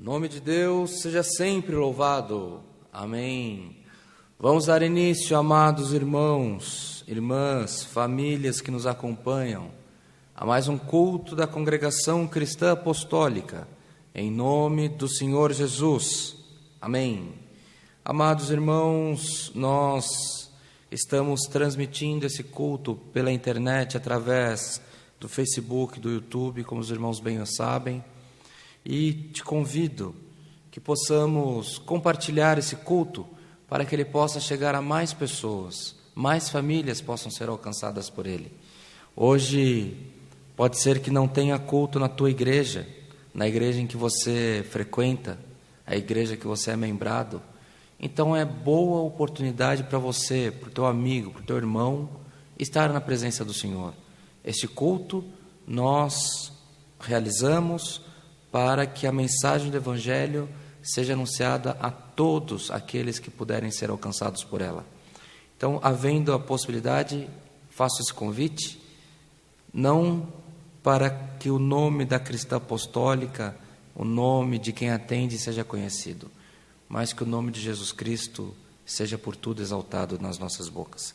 O nome de Deus seja sempre louvado. Amém. Vamos dar início, amados irmãos, irmãs, famílias que nos acompanham, a mais um culto da Congregação Cristã Apostólica, em nome do Senhor Jesus. Amém. Amados irmãos, nós estamos transmitindo esse culto pela internet, através do Facebook, do YouTube, como os irmãos bem sabem. E te convido que possamos compartilhar esse culto para que ele possa chegar a mais pessoas, mais famílias possam ser alcançadas por ele. Hoje pode ser que não tenha culto na tua igreja, na igreja em que você frequenta, a igreja que você é membrado. Então é boa oportunidade para você, para o teu amigo, para o teu irmão, estar na presença do Senhor. Este culto nós realizamos para que a mensagem do Evangelho seja anunciada a todos aqueles que puderem ser alcançados por ela. Então, havendo a possibilidade, faço esse convite, não para que o nome da cristã apostólica, o nome de quem atende seja conhecido, mas que o nome de Jesus Cristo seja por tudo exaltado nas nossas bocas.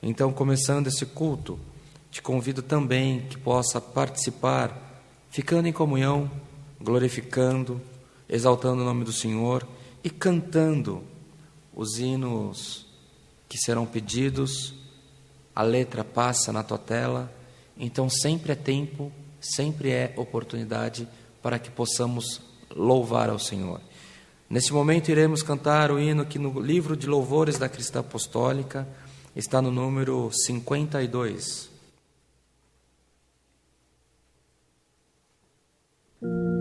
Então, começando esse culto, te convido também que possa participar, ficando em comunhão, glorificando, exaltando o nome do Senhor e cantando os hinos que serão pedidos. A letra passa na tua tela Então sempre é tempo, sempre é oportunidade para que possamos louvar ao Senhor. Neste momento iremos cantar o hino que no livro de louvores da Cristã Apostólica está no número 52. Senhor.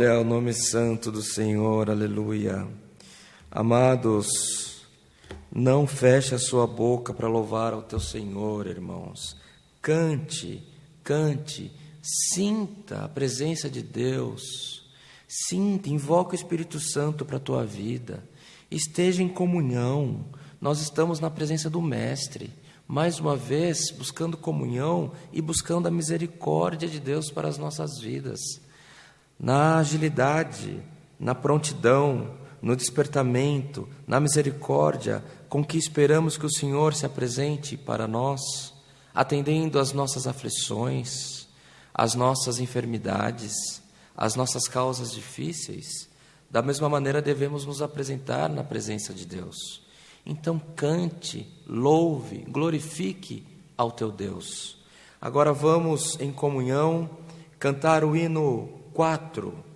Glória ao nome santo do Senhor, aleluia. Amados, não feche a sua boca para louvar ao teu Senhor, irmãos. Cante, cante, sinta a presença de Deus. Sinta, invoca o Espírito Santo para a tua vida. Esteja em comunhão. Nós estamos na presença do Mestre, mais uma vez buscando comunhão e buscando a misericórdia de Deus para as nossas vidas. Na agilidade, na prontidão, no despertamento, na misericórdia com que esperamos que o Senhor se apresente para nós, atendendo às nossas aflições, às nossas enfermidades, às nossas causas difíceis, da mesma maneira devemos nos apresentar na presença de Deus. Então cante, louve, glorifique ao teu Deus. Agora vamos em comunhão cantar o hino 4.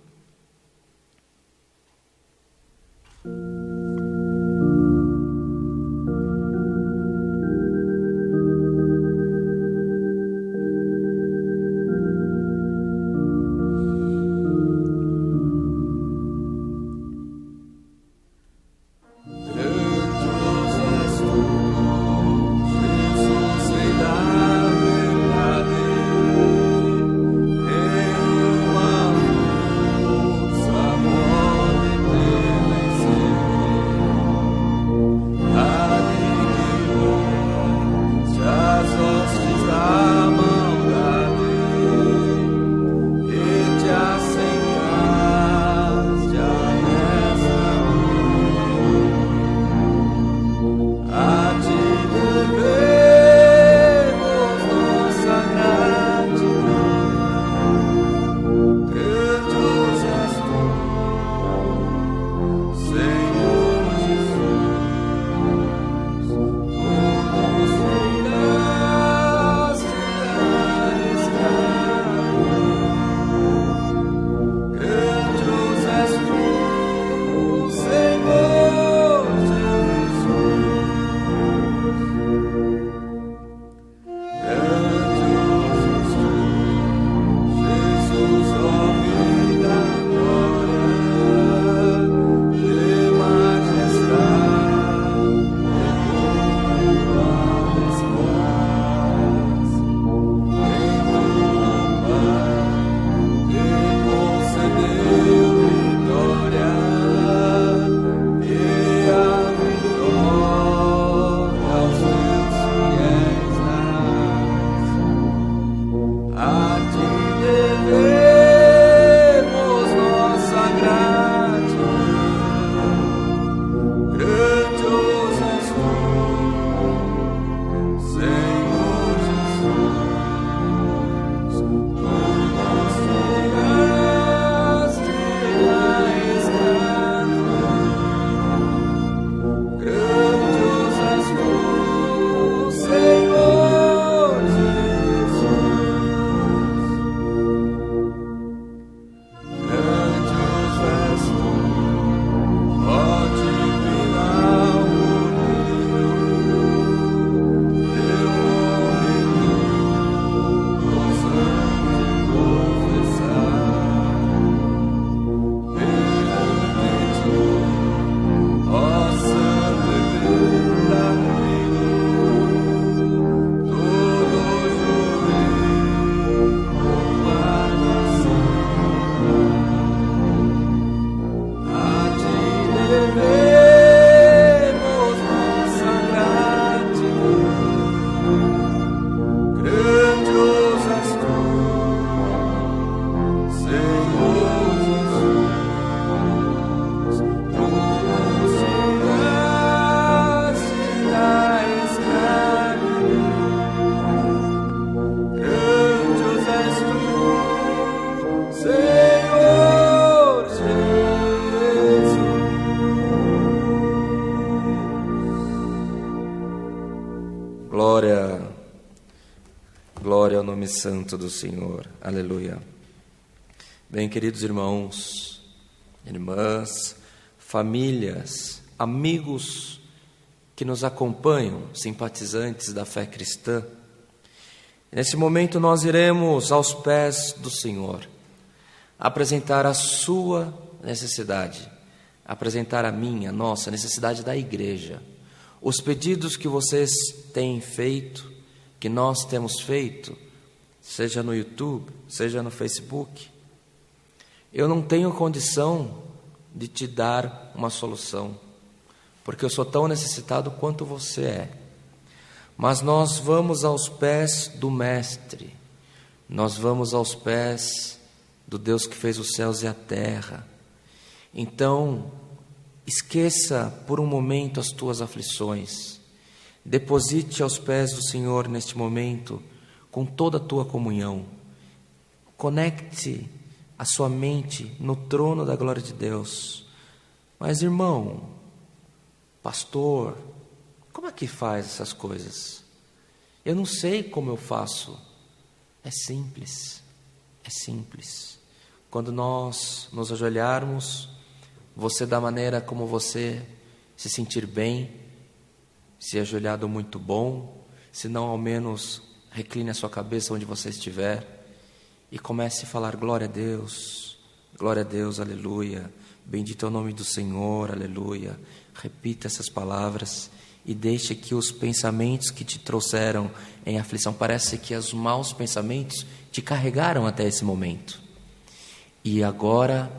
Glória ao nome santo do Senhor. Aleluia. Bem, queridos irmãos, irmãs, famílias, amigos que nos acompanham, simpatizantes da fé cristã, nesse momento nós iremos aos pés do Senhor. apresentar a sua necessidade, apresentar a minha, a nossa necessidade da igreja. Os pedidos que vocês têm feito, que nós temos feito, seja no YouTube, seja no Facebook, eu não tenho condição de te dar uma solução, porque eu sou tão necessitado quanto você é. Mas nós vamos aos pés do Mestre, nós vamos aos pés do Deus que fez os céus e a terra. Então, esqueça por um momento as tuas aflições, deposite aos pés do Senhor neste momento, com toda a tua comunhão. Conecte a sua mente no trono da glória de Deus. Mas, irmão, pastor, como é que faz essas coisas? Eu não sei como eu faço. É simples, é simples. Quando nós nos ajoelharmos, você da maneira como você se sentir bem, se ajoelhado muito bom, se não ao menos recline a sua cabeça onde você estiver e comece a falar glória a Deus, aleluia, bendito é o nome do Senhor, aleluia. Repita essas palavras e deixe que os pensamentos que te trouxeram em aflição, parece que os maus pensamentos te carregaram até esse momento. E agora,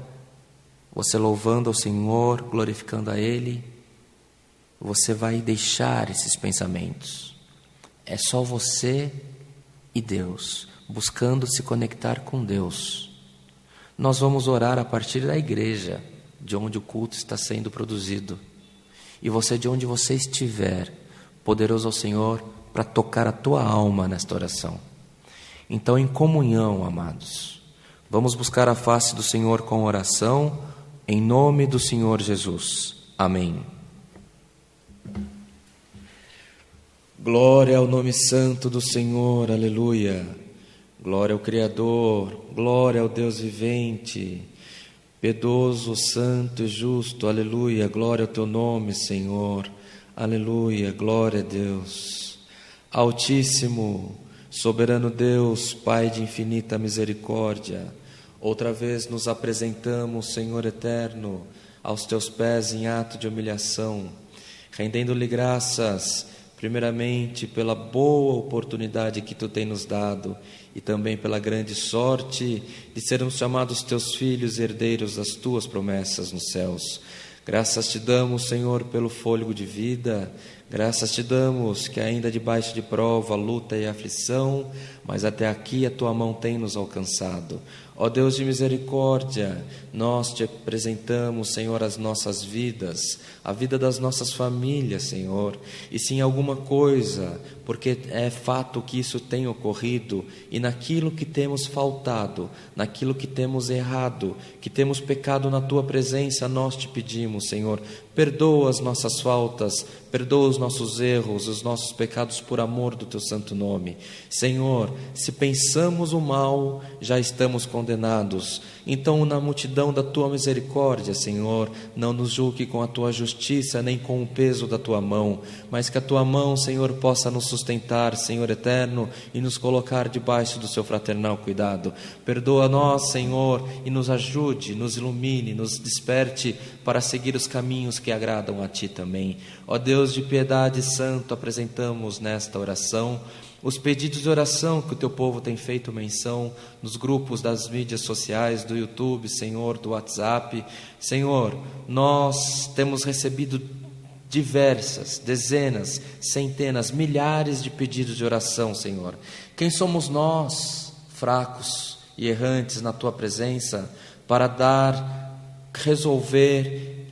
você louvando ao Senhor, glorificando a Ele, você vai deixar esses pensamentos. É só você e Deus, buscando se conectar com Deus. Nós vamos orar a partir da igreja, de onde o culto está sendo produzido. E você, de onde você estiver, poderoso ao Senhor, para tocar a tua alma nesta oração. Então, em comunhão, amados, vamos buscar a face do Senhor com oração, em nome do Senhor Jesus. Amém. Glória ao nome santo do Senhor, aleluia. Glória ao Criador, glória ao Deus vivente, piedoso, santo e justo, aleluia. Glória ao teu nome, Senhor, aleluia, glória a Deus. Altíssimo, soberano Deus, Pai de infinita misericórdia, outra vez nos apresentamos, Senhor eterno, aos teus pés em ato de humilhação, rendendo-lhe graças, primeiramente pela boa oportunidade que tu tens nos dado e também pela grande sorte de sermos chamados teus filhos e herdeiros das tuas promessas nos céus. Graças te damos, Senhor, pelo fôlego de vida. Graças te damos que ainda debaixo de prova, luta e aflição, mas até aqui a tua mão tem nos alcançado. Ó Deus de misericórdia, nós te apresentamos, Senhor, as nossas vidas, a vida das nossas famílias, Senhor. E se em alguma coisa, porque é fato que isso tem ocorrido, e naquilo que temos faltado, naquilo que temos errado, que temos pecado na tua presença, nós te pedimos, Senhor, perdoa as nossas faltas, perdoa os nossos erros, os nossos pecados por amor do teu santo nome. Senhor, se pensamos o mal, já estamos condenados. Então, na multidão da tua misericórdia, Senhor, não nos julgue com a tua justiça, nem com o peso da tua mão, mas que a tua mão, Senhor, possa nos sustentar, Senhor eterno, e nos colocar debaixo do seu fraternal cuidado. Perdoa-nós, Senhor, e nos ajude, nos ilumine, nos desperte para seguir os caminhos que agradam a ti também. Ó Deus de piedade santo, apresentamos nesta oração os pedidos de oração que o teu povo tem feito menção nos grupos das mídias sociais, do YouTube, Senhor, do WhatsApp. Senhor, nós temos recebido diversas, dezenas, centenas, milhares de pedidos de oração, Senhor. Quem somos nós, fracos e errantes na tua presença, para resolver,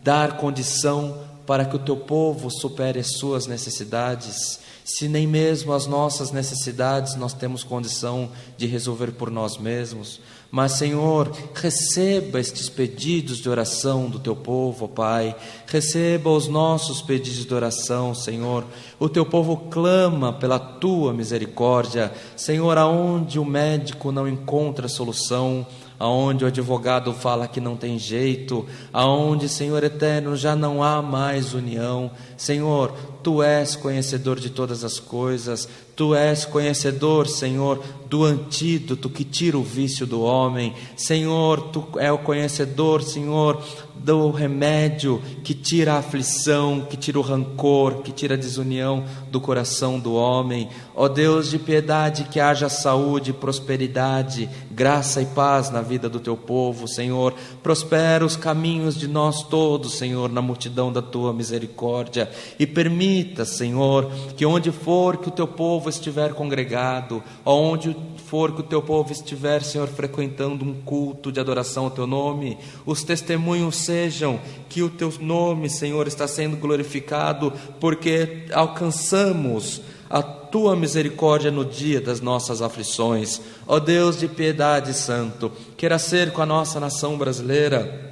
dar condição para que o teu povo supere as suas necessidades, se nem mesmo as nossas necessidades nós temos condição de resolver por nós mesmos. Mas, Senhor, receba estes pedidos de oração do teu povo, Pai. Receba os nossos pedidos de oração, Senhor. O teu povo clama pela tua misericórdia. Senhor, aonde o médico não encontra solução, aonde o advogado fala que não tem jeito, aonde, Senhor eterno, já não há mais união. Senhor, Tu és conhecedor de todas as coisas, Tu és conhecedor, Senhor, do antídoto que tira o vício do homem. Senhor, Tu é o conhecedor, Senhor, do remédio que tira a aflição, que tira o rancor, que tira a desunião do coração do homem. Ó Deus de piedade, que haja saúde, prosperidade, graça e paz na vida do Teu povo, Senhor. Prospera os caminhos de nós todos, Senhor, na multidão da Tua misericórdia. E permita, Senhor, que onde for que o Teu povo estiver congregado, onde for que o Teu povo estiver, Senhor, frequentando um culto de adoração ao Teu nome, os testemunhos sejam que o Teu nome, Senhor, está sendo glorificado, porque alcançamos a Tua misericórdia no dia das nossas aflições. Ó Deus de piedade santo, queira ser com a nossa nação brasileira,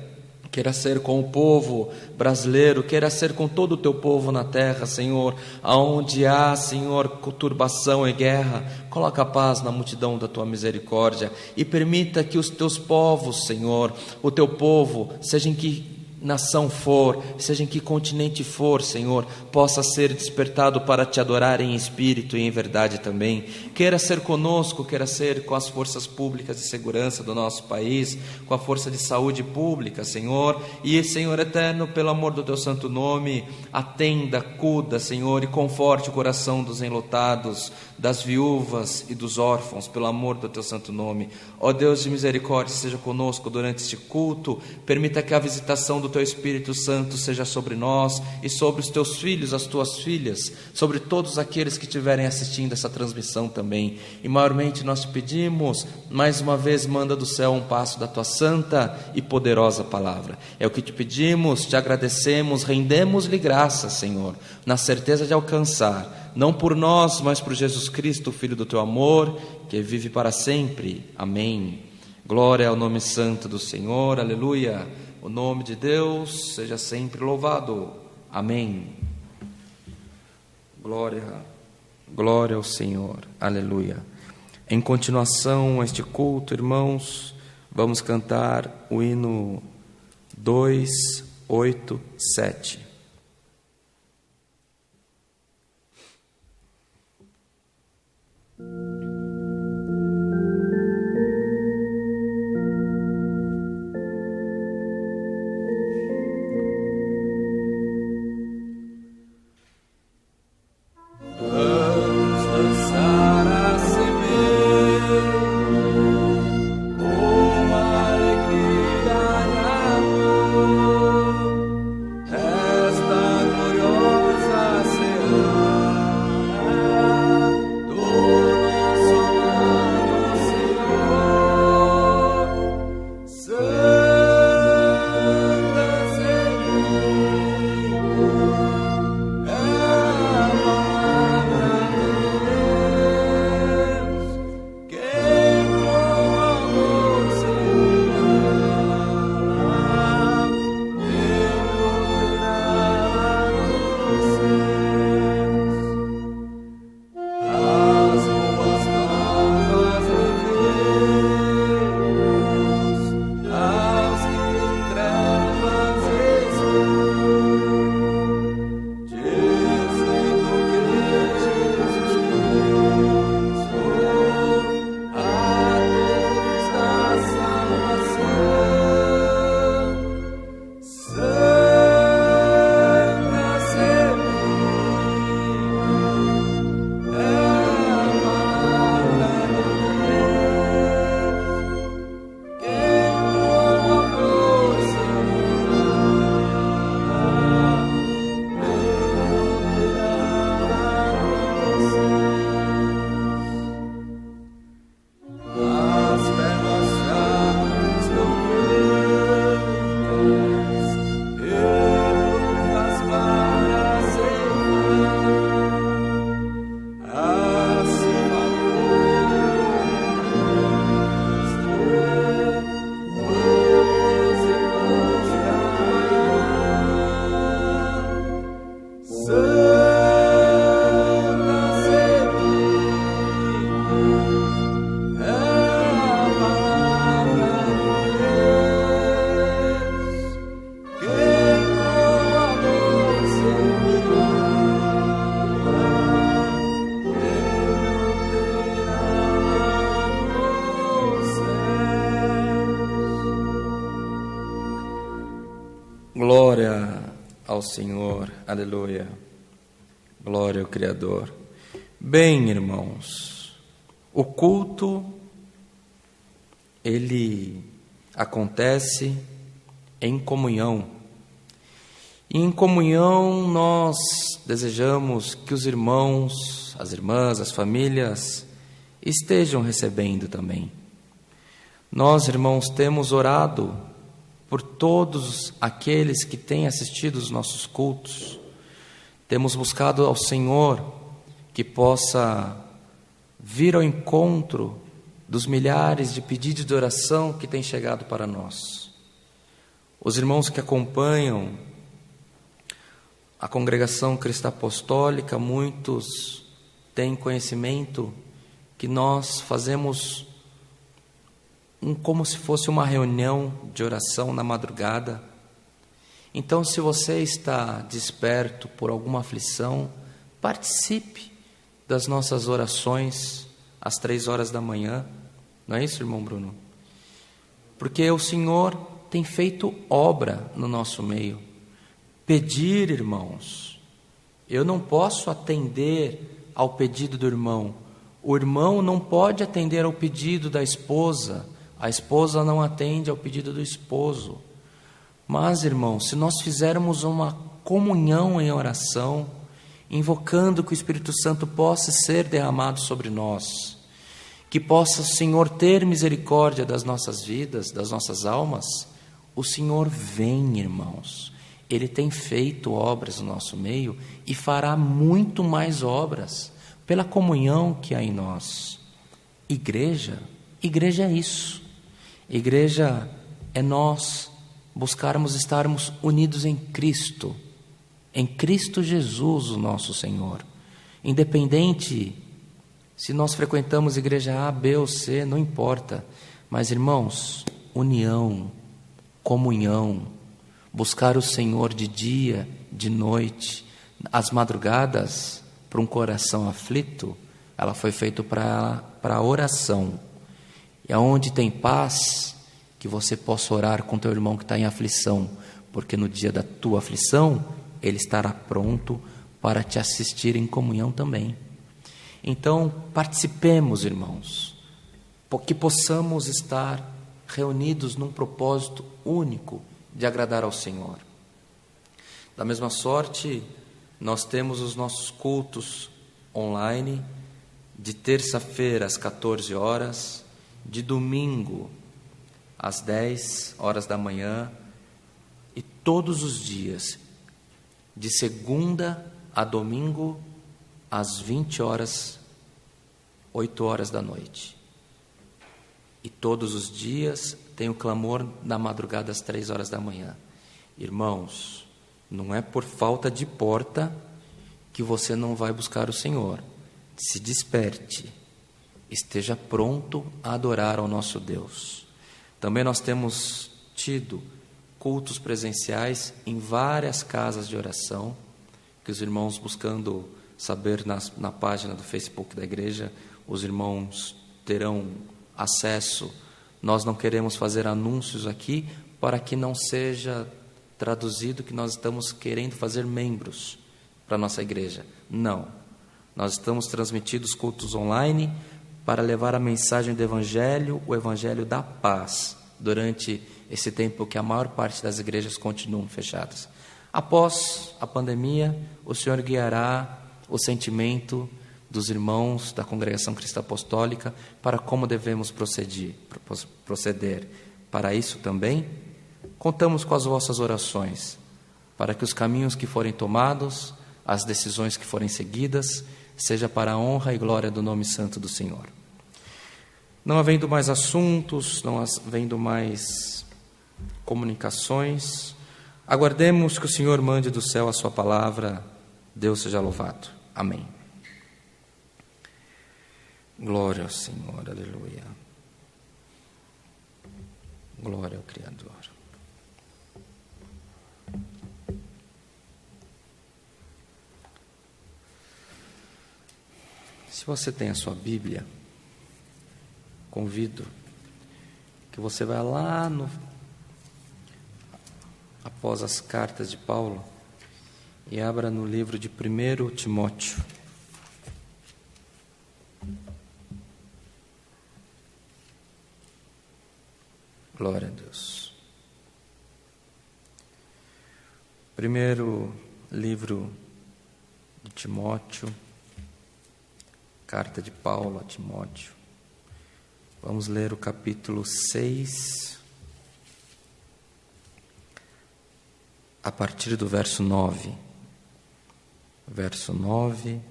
queira ser com o povo brasileiro, queira ser com todo o Teu povo na terra, Senhor, aonde há, Senhor, turbação e guerra, coloca a paz na multidão da Tua misericórdia, e permita que os Teus povos, Senhor, o Teu povo, seja em que nação for, seja em que continente for, Senhor, possa ser despertado para Te adorar em espírito e em verdade também. Queira ser conosco, queira ser com as forças públicas de segurança do nosso país, com a força de saúde pública, Senhor. E, Senhor eterno, pelo amor do Teu santo nome, atenda, cuida, Senhor, e conforte o coração dos enlutados, das viúvas e dos órfãos, pelo amor do Teu santo nome. Ó Deus de misericórdia, seja conosco durante este culto, permita que a visitação do Teu Espírito Santo seja sobre nós e sobre os Teus filhos, as Tuas filhas, sobre todos aqueles que estiverem assistindo essa transmissão também. E maiormente nós Te pedimos, mais uma vez, manda do céu um passo da Tua santa e poderosa palavra. É o que Te pedimos, Te agradecemos, rendemos-lhe graças, Senhor, na certeza de alcançar, não por nós, mas por Jesus Cristo, Filho do Teu amor, que vive para sempre. Amém. Glória ao nome santo do Senhor, aleluia. O nome de Deus seja sempre louvado. Amém. Glória ao Senhor. Aleluia. Em continuação a este culto, irmãos, vamos cantar o hino 287. Alegria na mão, Glória ao Senhor, aleluia, glória ao Criador. Bem, irmãos, o culto, ele acontece em comunhão. E em comunhão nós desejamos que os irmãos, as irmãs, as famílias estejam recebendo também. Nós, irmãos, temos orado por todos aqueles que têm assistido os nossos cultos. Temos buscado ao Senhor que possa vir ao encontro dos milhares de pedidos de oração que têm chegado para nós. Os irmãos que acompanham a congregação cristã apostólica, muitos têm conhecimento que nós fazemos como se fosse uma reunião de oração na madrugada. Então, se você está desperto por alguma aflição, participe das nossas orações às 3h da manhã. Não é isso, irmão Bruno? Porque o Senhor tem feito obra no nosso meio. Pedir, irmãos, eu não posso atender ao pedido do irmão. O irmão não pode atender ao pedido da esposa. A esposa não atende ao pedido do esposo. Mas, irmãos, se nós fizermos uma comunhão em oração, invocando que o Espírito Santo possa ser derramado sobre nós, que possa o Senhor ter misericórdia das nossas vidas, das nossas almas, o Senhor vem, irmãos. Ele tem feito obras no nosso meio e fará muito mais obras pela comunhão que há em nós. Igreja é isso. Igreja é nós buscarmos estarmos unidos em Cristo Jesus, o nosso Senhor. Independente se nós frequentamos igreja A, B ou C, não importa. Mas, irmãos, união, comunhão, buscar o Senhor de dia, de noite, as madrugadas, para um coração aflito, ela foi feita para a oração. E aonde tem paz, que você possa orar com teu irmão que está em aflição, porque no dia da tua aflição, ele estará pronto para te assistir em comunhão também. Então, participemos, irmãos, que possamos estar reunidos num propósito único de agradar ao Senhor. Da mesma sorte, nós temos os nossos cultos online, de terça-feira às 14h, de domingo às 10h da manhã, e todos os dias, de segunda a domingo, às 20h, 8h da noite. E todos os dias tem o clamor da madrugada às 3h da manhã. Irmãos, não é por falta de porta que você não vai buscar o Senhor. Se desperte, esteja pronto a adorar ao nosso Deus. Também nós temos tido cultos presenciais em várias casas de oração, que os irmãos, buscando saber na página do Facebook da igreja, os irmãos terão acesso. Nós não queremos fazer anúncios aqui para que não seja traduzido que nós estamos querendo fazer membros para a nossa igreja. Não. Nós estamos transmitindo os cultos online para levar a mensagem do Evangelho, o Evangelho da paz, durante esse tempo que a maior parte das igrejas continuam fechadas. Após a pandemia, o Senhor guiará o sentimento dos irmãos da Congregação Cristã Apostólica para como devemos proceder. Para isso também, contamos com as vossas orações, para que os caminhos que forem tomados, as decisões que forem seguidas, seja para a honra e glória do nome santo do Senhor. Não havendo mais assuntos, não havendo mais comunicações, aguardemos que o Senhor mande do céu a sua palavra. Deus seja louvado. Amém. Glória ao Senhor, aleluia. Glória ao Criador. Se você tem a sua Bíblia, convido que você vá lá após as cartas de Paulo e abra no livro de 1 Timóteo. Glória a Deus. Primeiro livro de Timóteo, carta de Paulo a Timóteo. Vamos ler o capítulo 6, a partir do verso 9. Verso 9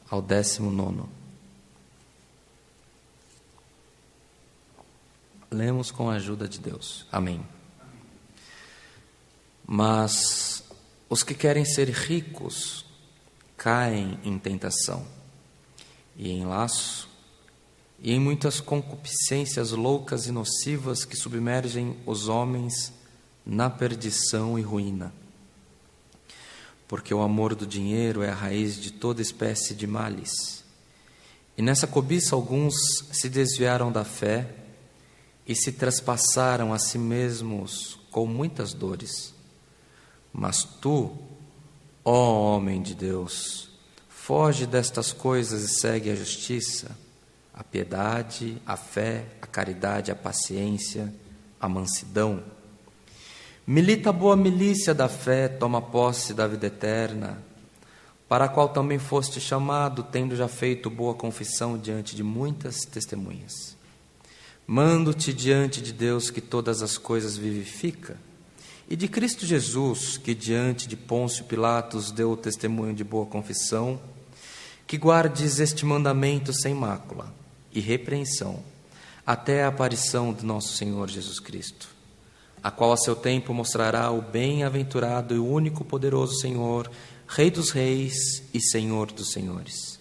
ao 19. Lemos com a ajuda de Deus. Amém. Mas os que querem ser ricos caem em tentação e em laço e em muitas concupiscências loucas e nocivas que submergem os homens na perdição e ruína. Porque o amor do dinheiro é a raiz de toda espécie de males. E nessa cobiça alguns se desviaram da fé e se traspassaram a si mesmos com muitas dores. Mas tu, ó homem de Deus, foge destas coisas e segue a justiça, a piedade, a fé, a caridade, a paciência, a mansidão. Milita a boa milícia da fé, toma posse da vida eterna, para a qual também foste chamado, tendo já feito boa confissão diante de muitas testemunhas. Mando-te diante de Deus que todas as coisas vivifica, e de Cristo Jesus, que diante de Pôncio Pilatos deu o testemunho de boa confissão, que guardes este mandamento sem mácula e repreensão, até a aparição de nosso Senhor Jesus Cristo, a qual a seu tempo mostrará o bem-aventurado e único poderoso Senhor, Rei dos reis e Senhor dos senhores,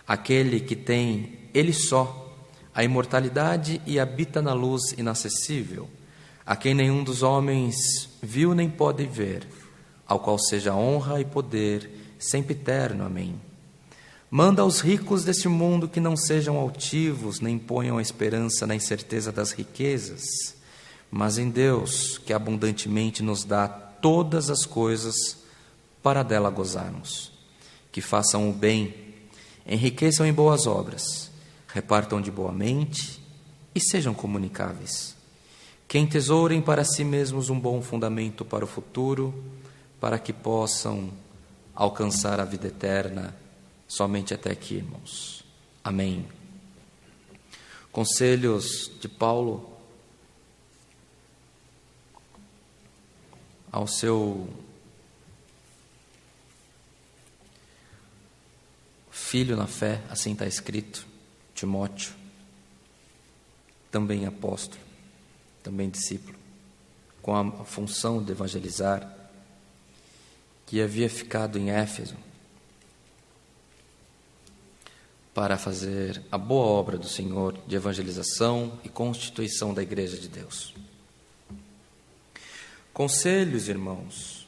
aquele que tem, Ele só, a imortalidade e habita na luz inacessível, a quem nenhum dos homens viu nem pode ver, ao qual seja honra e poder, sempre eterno. Amém. Manda aos ricos deste mundo que não sejam altivos, nem ponham a esperança na incerteza das riquezas, mas em Deus, que abundantemente nos dá todas as coisas para dela gozarmos. Que façam o bem, enriqueçam em boas obras, repartam de boa mente e sejam comunicáveis. Que entesourem para si mesmos um bom fundamento para o futuro, para que possam alcançar a vida eterna somente até aqui, irmãos. Amém. Conselhos de Paulo ao seu filho na fé, assim está escrito, Timóteo, também apóstolo, também discípulo, com a função de evangelizar, que havia ficado em Éfeso para fazer a boa obra do Senhor de evangelização e constituição da Igreja de Deus. Conselhos, irmãos,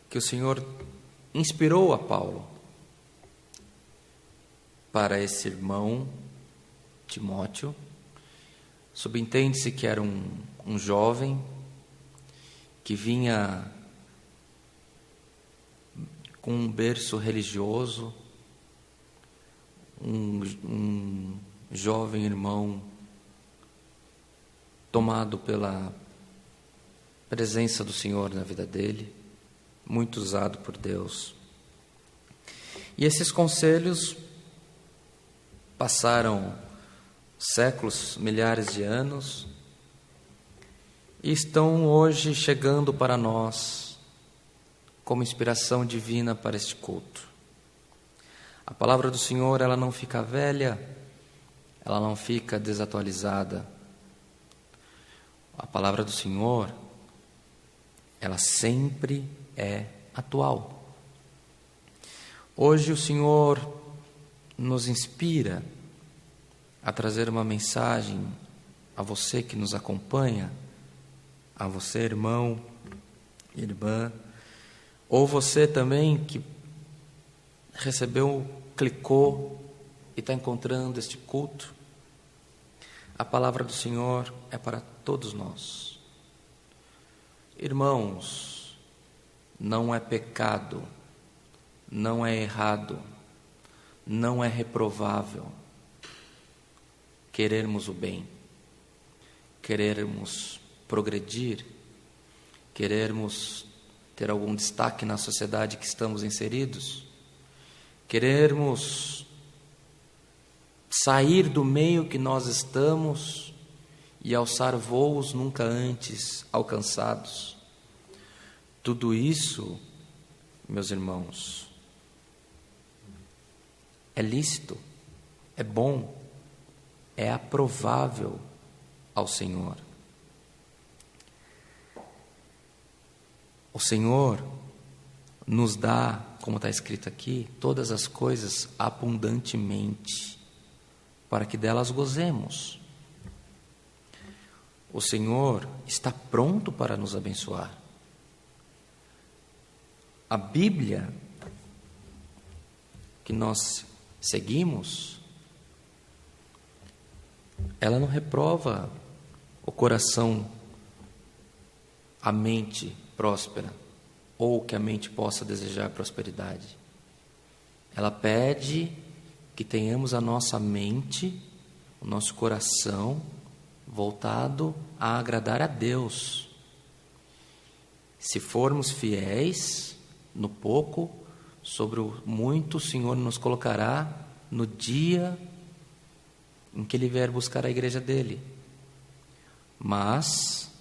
que o Senhor inspirou a Paulo para esse irmão Timóteo. Subentende-se que era um jovem que vinha com um berço religioso, um jovem irmão tomado pela presença do Senhor na vida dele, muito usado por Deus. E esses conselhos passaram séculos, milhares de anos, e estão hoje chegando para nós como inspiração divina para este culto. A palavra do Senhor, ela não fica velha, ela não fica desatualizada. A palavra do Senhor, ela sempre é atual. Hoje o Senhor nos inspira a trazer uma mensagem a você que nos acompanha, a você, irmão, irmã, ou você também que recebeu, clicou e está encontrando este culto, a palavra do Senhor é para todos nós. Irmãos, não é pecado, não é errado, não é reprovável querermos o bem, querermos progredir, querermos ter algum destaque na sociedade que estamos inseridos, querermos sair do meio que nós estamos e alçar voos nunca antes alcançados. Tudo isso, meus irmãos, é lícito, é bom, é aprovável ao Senhor. O Senhor nos dá, como está escrito aqui, todas as coisas abundantemente, para que delas gozemos. O Senhor está pronto para nos abençoar. A Bíblia que nós seguimos, ela não reprova o coração, a mente próspera, ou que a mente possa desejar prosperidade. Ela pede que tenhamos a nossa mente, o nosso coração voltado a agradar a Deus. Se formos fiéis no pouco, sobre o muito o Senhor nos colocará no dia em que Ele vier buscar a igreja dele. Mas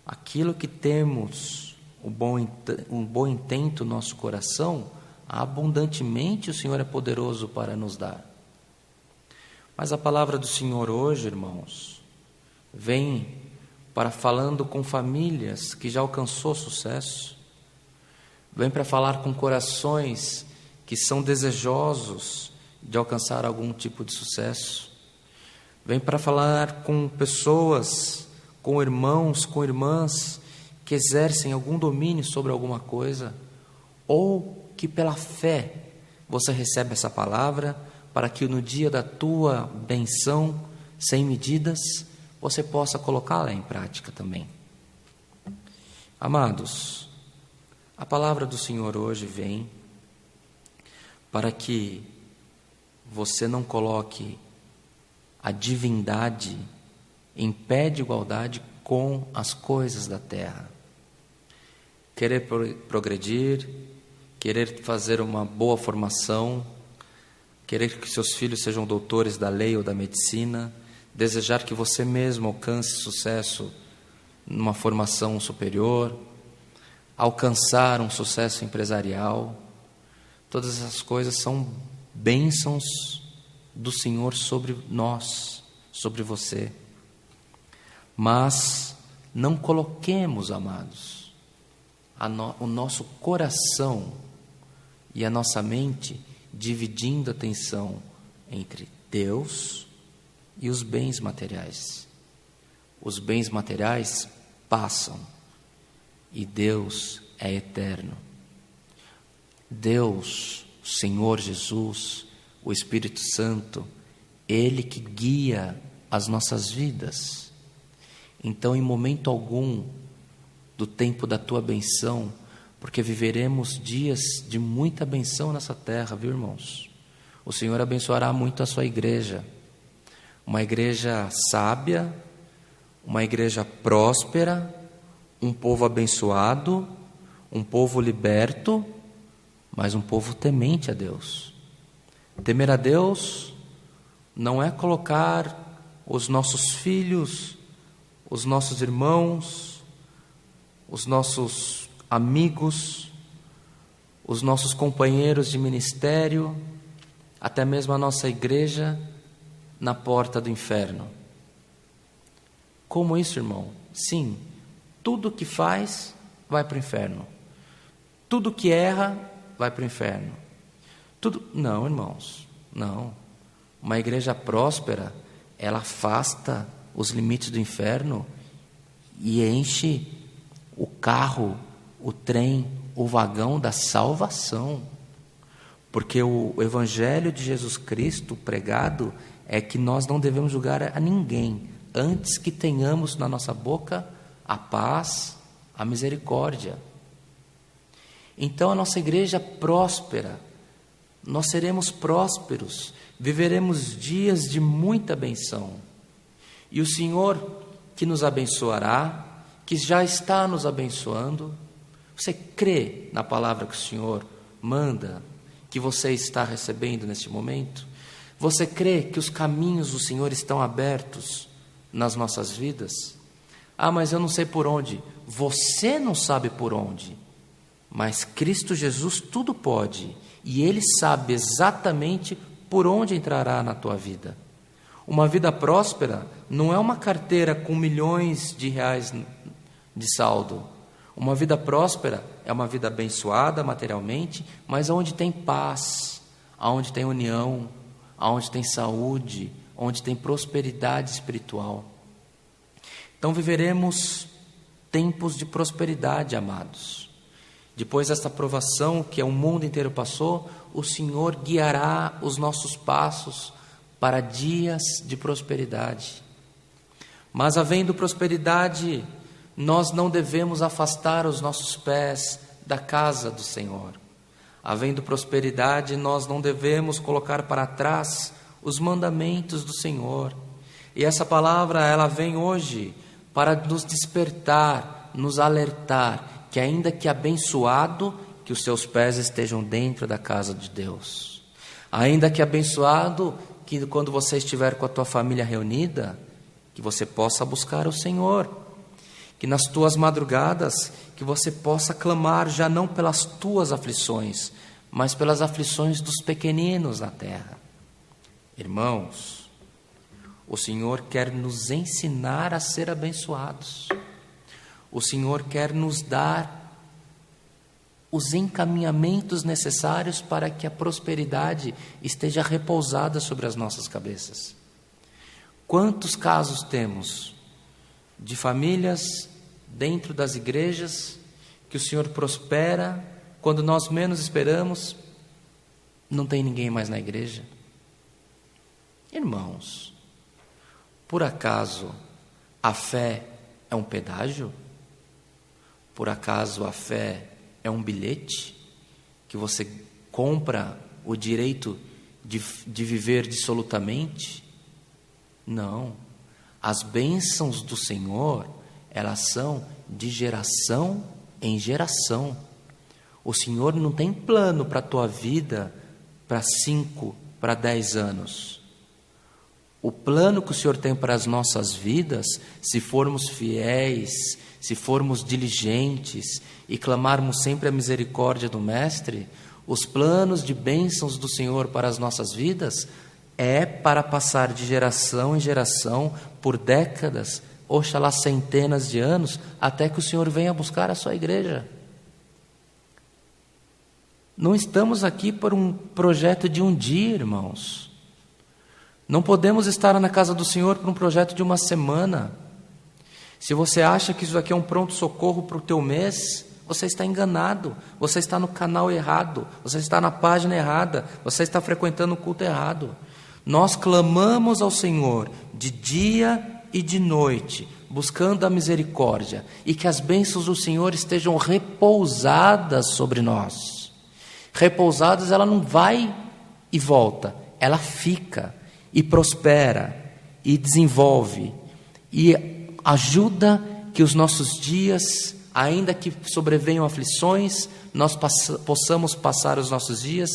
aquilo que temos, um bom intento no nosso coração, abundantemente o Senhor é poderoso para nos dar. Mas a palavra do Senhor hoje, irmãos, vem para falando com famílias que já alcançou sucesso, vem para falar com corações que são desejosos de alcançar algum tipo de sucesso, vem para falar com pessoas, com irmãos, com irmãs que exercem algum domínio sobre alguma coisa, ou que pela fé você recebe essa palavra para que no dia da tua benção, sem medidas, você possa colocá-la em prática também. Amados, a palavra do Senhor hoje vem para que você não coloque a divindade em pé de igualdade com as coisas da terra. Querer progredir, querer fazer uma boa formação, querer que seus filhos sejam doutores da lei ou da medicina, desejar que você mesmo alcance sucesso numa formação superior, alcançar um sucesso empresarial, todas essas coisas são bênçãos do Senhor sobre nós, sobre você. Mas não coloquemos, amados, o nosso coração e a nossa mente dividindo a atenção entre Deus e os bens materiais. Os bens materiais passam e Deus é eterno. Deus, o Senhor Jesus, o Espírito Santo, Ele que guia as nossas vidas. Então, em momento algum do tempo da tua benção, porque viveremos dias de muita benção nessa terra, viu, irmãos? O Senhor abençoará muito a sua igreja, uma igreja sábia, uma igreja próspera, um povo abençoado, um povo liberto, mas um povo temente a Deus. Temer a Deus não é colocar os nossos filhos, os nossos irmãos, os nossos amigos, os nossos companheiros de ministério, até mesmo a nossa igreja, na porta do inferno. Como isso, irmão? Sim, tudo que faz vai para o inferno. Tudo que erra vai para o inferno. Não, irmãos, não. Uma igreja próspera, ela afasta os limites do inferno e enche o carro, o trem, o vagão da salvação. Porque o Evangelho de Jesus Cristo pregado é que nós não devemos julgar a ninguém, antes que tenhamos na nossa boca a paz, a misericórdia. Então a nossa igreja próspera, nós seremos prósperos, viveremos dias de muita benção. E o Senhor que nos abençoará, que já está nos abençoando, você crê na palavra que o Senhor manda, que você está recebendo neste momento? Você crê que os caminhos do Senhor estão abertos nas nossas vidas? Ah, mas eu não sei por onde. Você não sabe por onde, mas Cristo Jesus tudo pode, e Ele sabe exatamente por onde entrará na tua vida. Uma vida próspera não é uma carteira com milhões de reais de saldo. Uma vida próspera é uma vida abençoada materialmente, mas onde tem paz, onde tem união, onde tem saúde, onde tem prosperidade espiritual. Então viveremos tempos de prosperidade, amados. Depois desta provação que o mundo inteiro passou, o Senhor guiará os nossos passos para dias de prosperidade. Mas havendo prosperidade, nós não devemos afastar os nossos pés da casa do Senhor. Havendo prosperidade, nós não devemos colocar para trás os mandamentos do Senhor. E essa palavra, ela vem hoje para nos despertar, nos alertar, que ainda que abençoado, que os seus pés estejam dentro da casa de Deus. Ainda que abençoado, que quando você estiver com a tua família reunida, que você possa buscar o Senhor. Que nas tuas madrugadas, que você possa clamar já não pelas tuas aflições, mas pelas aflições dos pequeninos na terra. Irmãos, o Senhor quer nos ensinar a ser abençoados. O Senhor quer nos dar os encaminhamentos necessários para que a prosperidade esteja repousada sobre as nossas cabeças. Quantos casos temos de famílias dentro das igrejas que o Senhor prospera, quando nós menos esperamos, não tem ninguém mais na igreja? Irmãos, por acaso a fé é um pedágio? Por acaso a fé é um bilhete que você compra o direito de viver dissolutamente? Não. As bênçãos do Senhor, elas são de geração em geração. O Senhor não tem plano para a tua vida para 5, para 10 anos. O plano que o Senhor tem para as nossas vidas, se formos fiéis, se formos diligentes e clamarmos sempre a misericórdia do Mestre, os planos de bênçãos do Senhor para as nossas vidas é para passar de geração em geração, por décadas, oxalá centenas de anos, até que o Senhor venha buscar a sua igreja. Não estamos aqui por um projeto de um dia, irmãos. Não podemos estar na casa do Senhor por um projeto de uma semana. Se você acha que isso aqui é um pronto-socorro para o teu mês, você está enganado, você está no canal errado, você está na página errada, você está frequentando o culto errado. Nós clamamos ao Senhor de dia e de noite, buscando a misericórdia, e que as bênçãos do Senhor estejam repousadas sobre nós. Repousadas, ela não vai e volta, ela fica e prospera e desenvolve e ajuda que os nossos dias, ainda que sobrevenham aflições, nós possamos passar os nossos dias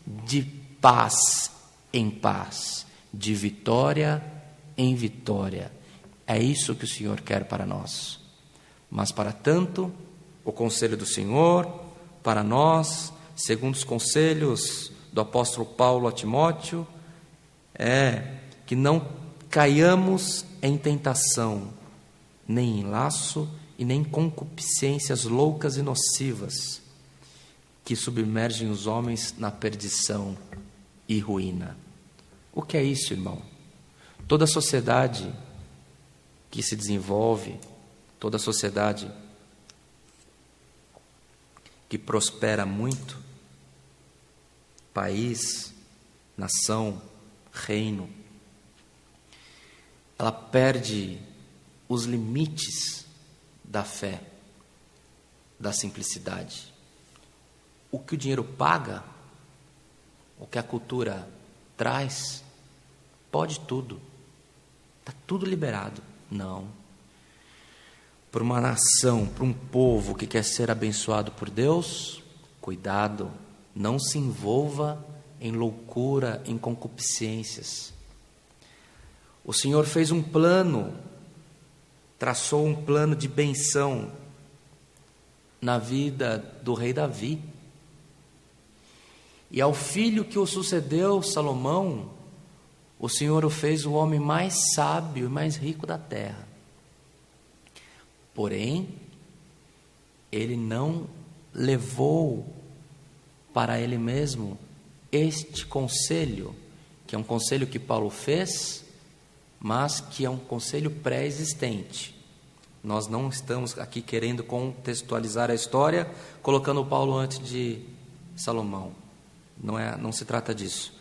de paz em paz, de vitória em vitória. É isso que o Senhor quer para nós. Mas para tanto, o conselho do Senhor para nós, segundo os conselhos do apóstolo Paulo a Timóteo, é que não caiamos em tentação, nem em laço e nem concupiscências loucas e nocivas, que submergem os homens na perdição e ruína. O que é isso, irmão? Toda sociedade que se desenvolve, toda sociedade que prospera muito, país, nação, reino, ela perde os limites da fé, da simplicidade. O que o dinheiro paga, o que a cultura traz, pode tudo. Está tudo liberado. Não. Para uma nação, para um povo que quer ser abençoado por Deus, cuidado, não se envolva em loucura, em concupiscências. O Senhor fez um plano, traçou um plano de benção na vida do rei Davi. E ao filho que o sucedeu, Salomão, o Senhor o fez o homem mais sábio e mais rico da terra. Porém, ele não levou para ele mesmo este conselho, que é um conselho que Paulo fez, mas que é um conselho pré-existente. Nós não estamos aqui querendo contextualizar a história, colocando Paulo antes de Salomão. Não se trata disso.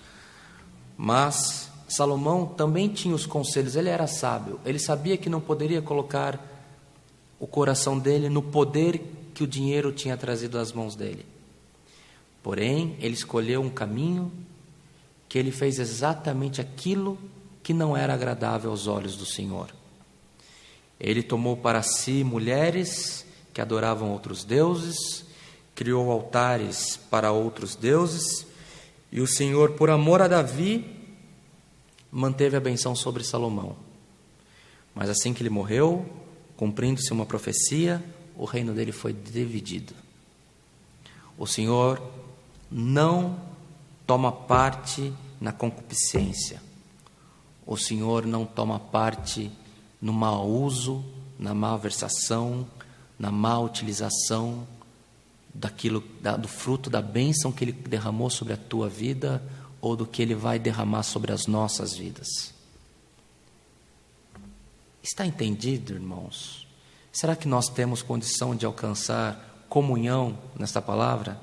Mas Salomão também tinha os conselhos, ele era sábio, ele sabia que não poderia colocar o coração dele no poder que o dinheiro tinha trazido às mãos dele. Porém, ele escolheu um caminho que ele fez exatamente aquilo que não era agradável aos olhos do Senhor. Ele tomou para si mulheres que adoravam outros deuses, criou altares para outros deuses, e o Senhor, por amor a Davi, manteve a benção sobre Salomão. Mas assim que ele morreu, cumprindo-se uma profecia, o reino dele foi dividido. O Senhor não toma parte na concupiscência. O Senhor não toma parte no mau uso, na malversação, na má utilização do fruto da bênção que Ele derramou sobre a tua vida ou do que Ele vai derramar sobre as nossas vidas. Está entendido, irmãos? Será que nós temos condição de alcançar comunhão nesta palavra?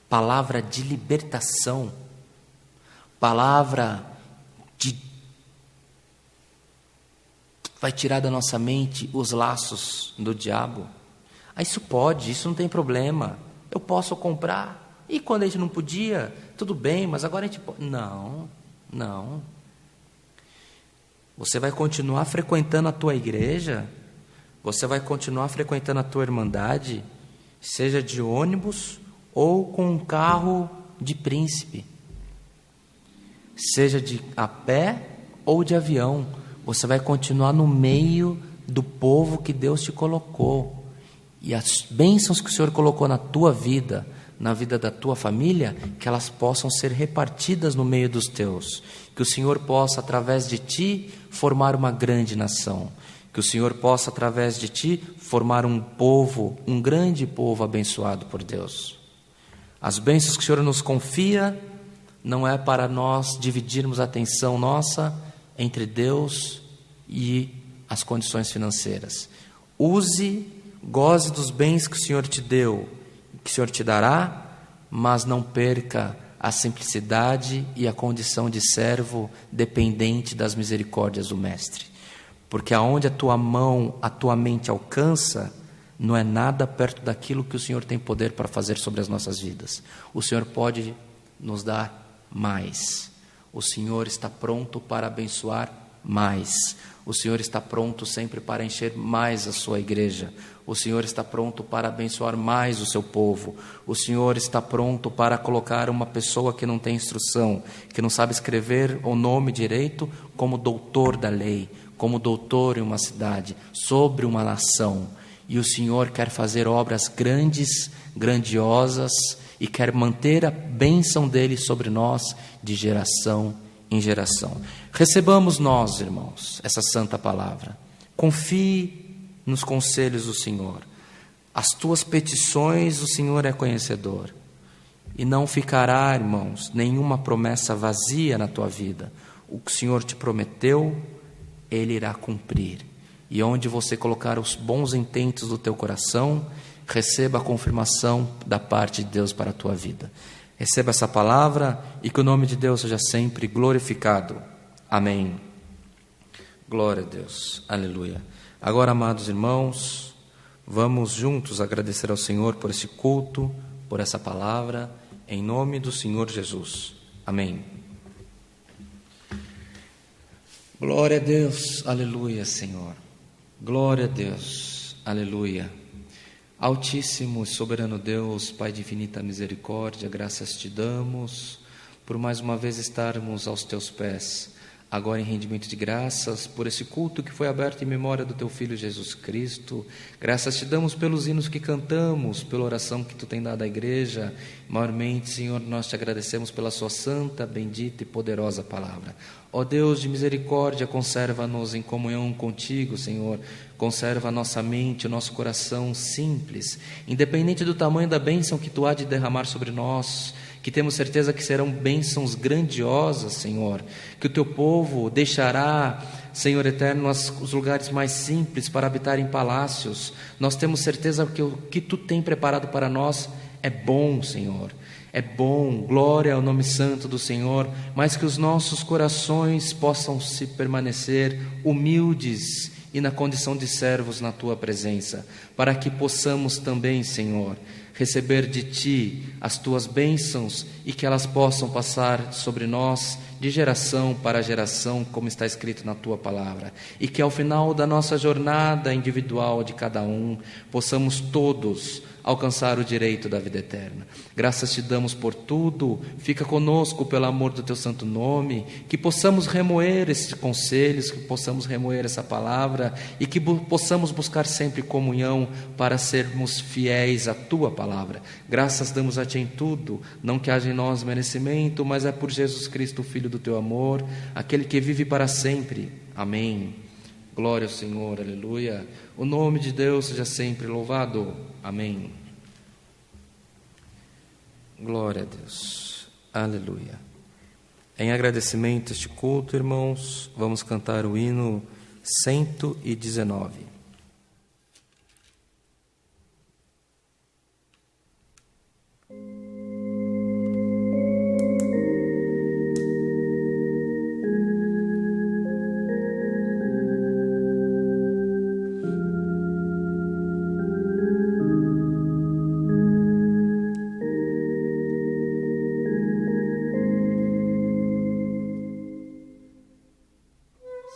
Palavra de libertação, palavra de vai tirar da nossa mente os laços do diabo. Isso pode, isso não tem problema. Eu posso comprar. E quando a gente não podia, tudo bem, mas agora a gente pode. Não. Você vai continuar frequentando a tua igreja, você vai continuar frequentando a tua irmandade, seja de ônibus ou com um carro de príncipe, seja a pé ou de avião. Você vai continuar no meio do povo que Deus te colocou. E as bênçãos que o Senhor colocou na tua vida, na vida da tua família, que elas possam ser repartidas no meio dos teus. Que o Senhor possa, através de ti, formar uma grande nação. Que o Senhor possa, através de ti, formar um povo, um grande povo abençoado por Deus. As bênçãos que o Senhor nos confia, não é para nós dividirmos a atenção nossa entre Deus e as condições financeiras. Goze dos bens que o Senhor te deu, que o Senhor te dará, mas não perca a simplicidade e a condição de servo dependente das misericórdias do Mestre. Porque aonde a tua mão, a tua mente alcança, não é nada perto daquilo que o Senhor tem poder para fazer sobre as nossas vidas. O Senhor pode nos dar mais. O Senhor está pronto para abençoar mais. O Senhor está pronto sempre para encher mais a sua igreja. O Senhor está pronto para abençoar mais o seu povo. O Senhor está pronto para colocar uma pessoa que não tem instrução, que não sabe escrever o nome direito, como doutor da lei, como doutor em uma cidade, sobre uma nação. E o Senhor quer fazer obras grandes, grandiosas, e quer manter a bênção dele sobre nós de geração em geração. Recebamos nós, irmãos, essa santa palavra. Confie nos conselhos do Senhor. As tuas petições o Senhor é conhecedor. E não ficará, irmãos, nenhuma promessa vazia na tua vida. O que o Senhor te prometeu, Ele irá cumprir. E onde você colocar os bons intentos do teu coração, receba a confirmação da parte de Deus para a tua vida. Receba essa palavra e que o nome de Deus seja sempre glorificado. Amém. Glória a Deus. Aleluia. Agora, amados irmãos, vamos juntos agradecer ao Senhor por esse culto, por essa palavra, em nome do Senhor Jesus. Amém. Glória a Deus. Aleluia, Senhor. Glória a Deus. Aleluia. Altíssimo e soberano Deus, Pai de infinita misericórdia, graças te damos por mais uma vez estarmos aos teus pés, agora em rendimento de graças por esse culto que foi aberto em memória do teu Filho Jesus Cristo. Graças te damos pelos hinos que cantamos, pela oração que tu tem dado à igreja. Maiormente, Senhor, nós te agradecemos pela sua santa, bendita e poderosa palavra. Ó Deus de misericórdia, conserva-nos em comunhão contigo, Senhor. Conserva a nossa mente, o nosso coração simples, independente do tamanho da bênção que tu há de derramar sobre nós, que temos certeza que serão bênçãos grandiosas, Senhor, que o teu povo deixará, Senhor eterno, os lugares mais simples para habitar em palácios. Nós temos certeza que o que tu tem preparado para nós é bom, Senhor. É bom, glória ao nome santo do Senhor, mas que os nossos corações possam se permanecer humildes e na condição de servos na tua presença, para que possamos também, Senhor, receber de ti as tuas bênçãos e que elas possam passar sobre nós de geração para geração, como está escrito na tua palavra, e que ao final da nossa jornada individual de cada um, possamos todos alcançar o direito da vida eterna. Graças te damos por tudo. Fica conosco pelo amor do teu santo nome, que possamos remoer esses conselhos, que possamos remoer essa palavra e que possamos buscar sempre comunhão para sermos fiéis à tua palavra. Graças damos a ti em tudo, não que haja em nós merecimento, mas é por Jesus Cristo, Filho do teu amor, aquele que vive para sempre. Amém. Glória ao Senhor, aleluia. O nome de Deus seja sempre louvado. Amém. Glória a Deus, aleluia. Em agradecimento a este culto, irmãos, vamos cantar o hino 119.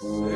Senhor,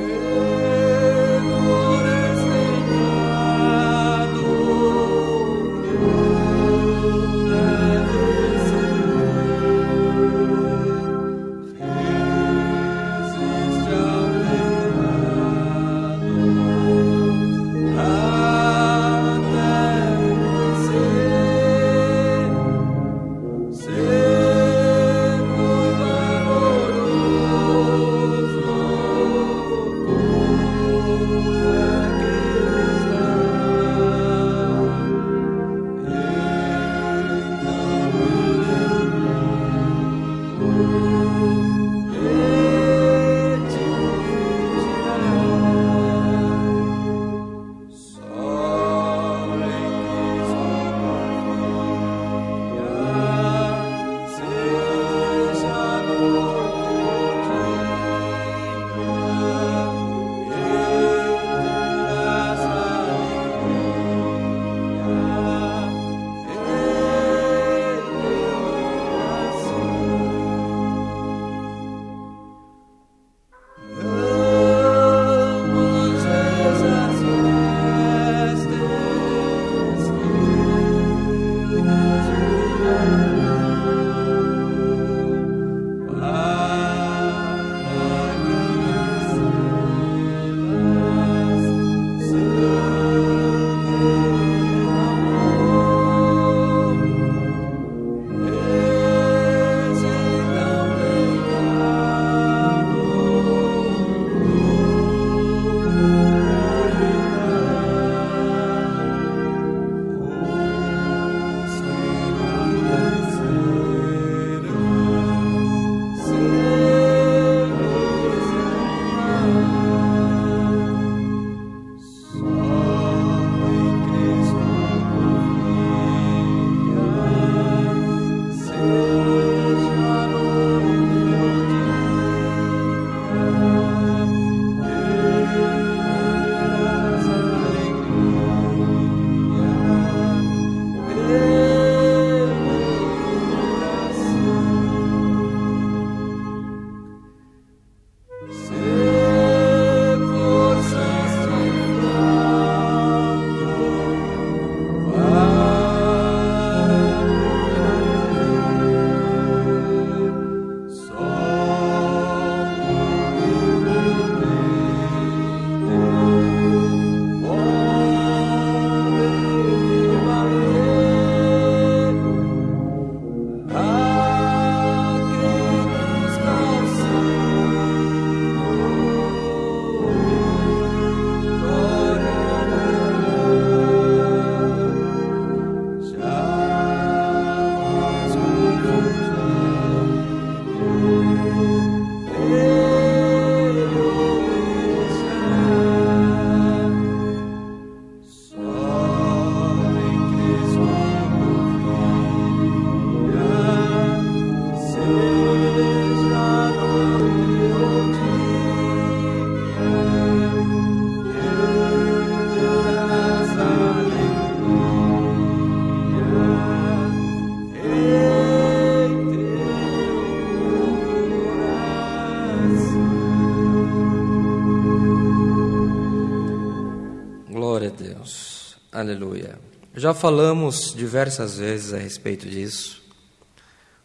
Aleluia. Já falamos diversas vezes a respeito disso,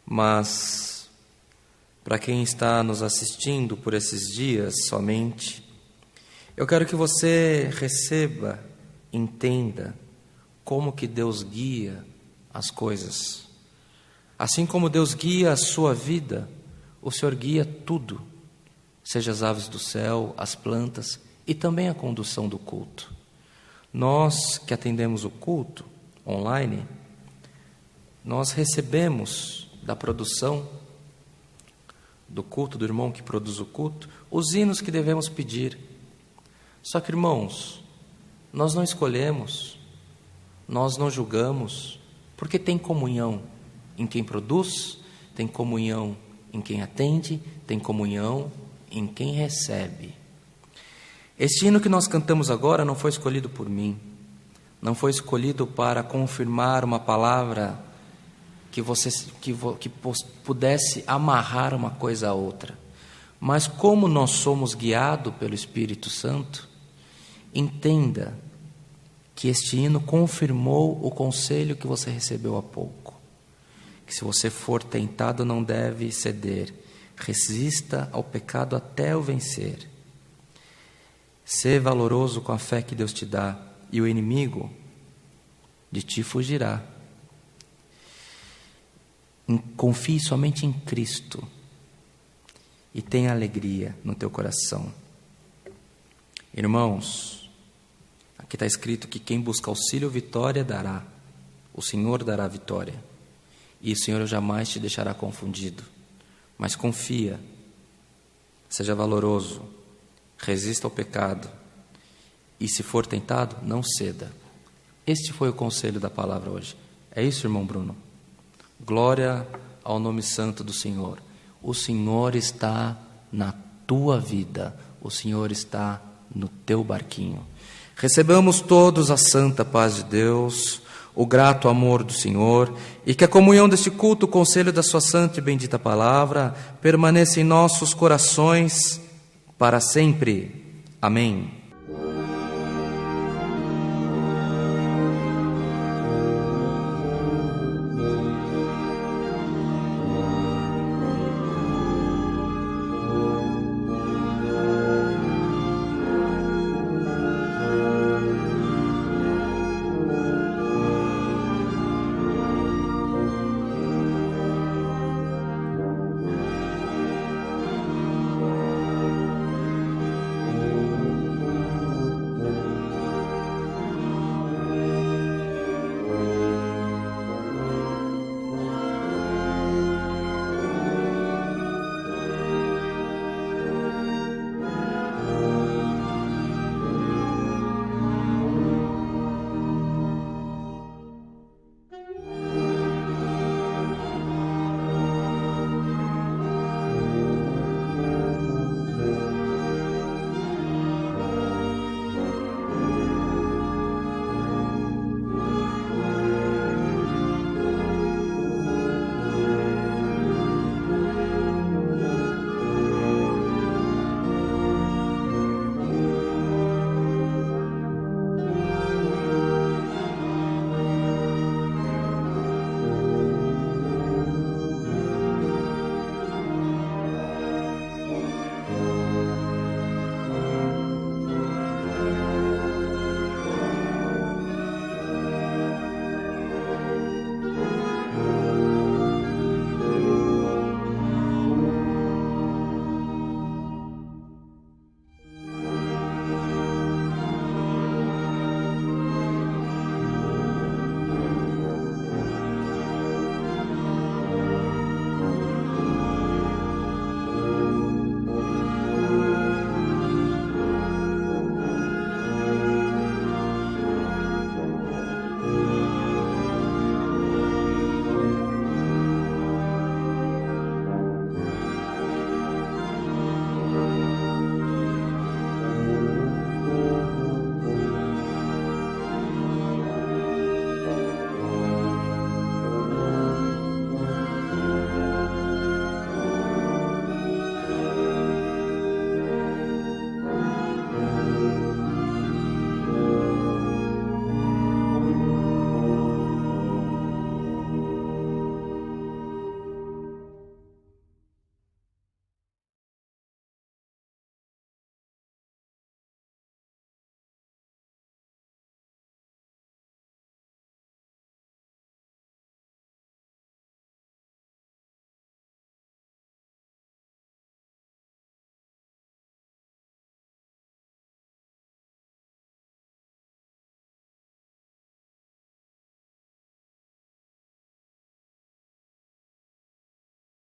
mas para quem está nos assistindo por esses dias somente, eu quero que você receba, entenda como que Deus guia as coisas. Assim como Deus guia a sua vida, o Senhor guia tudo, seja as aves do céu, as plantas e também a condução do culto. Nós que atendemos o culto online, nós recebemos da produção do culto, do irmão que produz o culto, os hinos que devemos pedir. Só que, irmãos, nós não escolhemos, nós não julgamos, porque tem comunhão em quem produz, tem comunhão em quem atende, tem comunhão em quem recebe. Este hino que nós cantamos agora não foi escolhido por mim, não foi escolhido para confirmar uma palavra que pudesse amarrar uma coisa a outra. Mas como nós somos guiados pelo Espírito Santo, entenda que este hino confirmou o conselho que você recebeu há pouco. Que se você for tentado, não deve ceder. Resista ao pecado até o vencer. Sê valoroso com a fé que Deus te dá, e o inimigo de ti fugirá. Confie somente em Cristo e tenha alegria no teu coração. Irmãos, aqui está escrito que quem busca auxílio, vitória dará. O Senhor dará vitória. E o Senhor jamais te deixará confundido. Mas confia, seja valoroso, resista ao pecado, e se for tentado, não ceda. Este foi o conselho da palavra hoje. É isso, irmão Bruno? Glória ao nome santo do Senhor. O Senhor está na tua vida, o Senhor está no teu barquinho. Recebamos todos a santa paz de Deus, o grato amor do Senhor, e que a comunhão deste culto, o conselho da sua santa e bendita palavra, permaneça em nossos corações para sempre. Amém.